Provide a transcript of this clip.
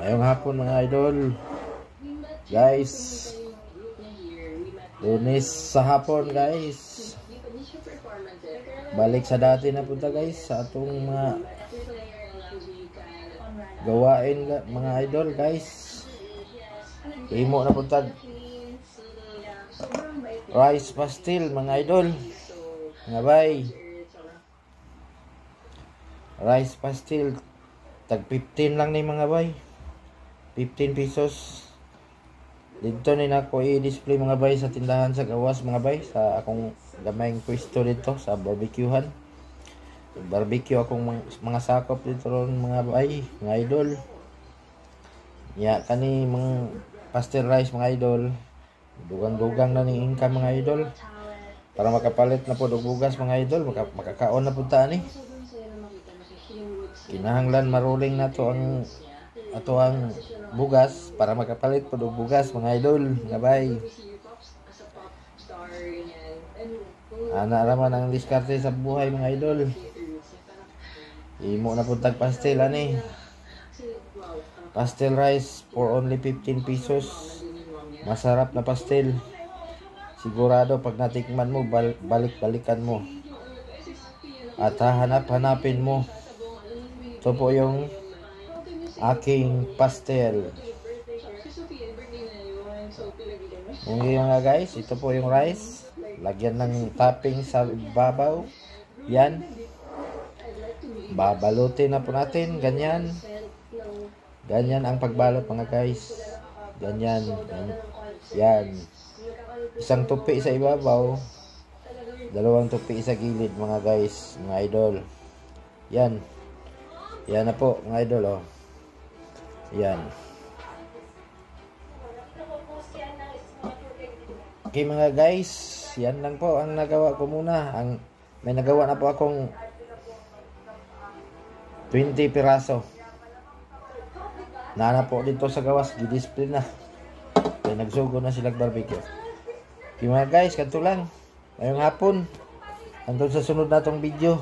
Ngayong hapon mga idol. Guys, Lunes sa hapon guys. Balik sa dati na punta guys sa atong mga gawain mga idol guys. Imo na punta rice pastil mga idol. Nga bay. Rice pastil tag 15 lang ni mga bay. 15 pesos. Dito ni nako i-display mga bay sa tindahan sa gawas mga bay sa akong gamayng pwesto dito sa barbecuehan. Barbecue akong mga sakop dito ron mga bay, mga idol. Ya kani mga pastel rice mga idol. Dugang-dugang na ning income mga idol. Para makapalit na po og bugas mga idol, makakaon na punta ni. Kinahanglan maruling na to ang ato ang bugas para makapalit po og bugas mga idol, nga bay. Ana raman ang diskarte sa buhay mga idol. Imo na puntag pastel ani. Pastel rice for only 15 pesos. Masarap na pastel. Sigurado pag natikman mo, balik-balikan mo. At hanap-hanapin mo. Ito po yung aking pastel. Yung nga guys, ito po yung rice. Lagyan ng topping sa babaw. Yan. Babalutin na po natin. Ganyan. Ganyan ang pagbalot mga guys. Ganyan. Yan. Isang tupi sa ibabaw. Dalawang tupi sa gilid mga guys. Mga idol. Yan. Yan na po mga idol oh. Yan. Okay mga guys, yan lang po ang nagawa ko muna. May nagawa na po akong 20 piraso. Nana po dito sa gawas, gidisplay na. Kaya nagsugo na silang barbecue. Okay mga guys, kanto lang. Ngayong hapon. Hanggang sa sunod na tong video.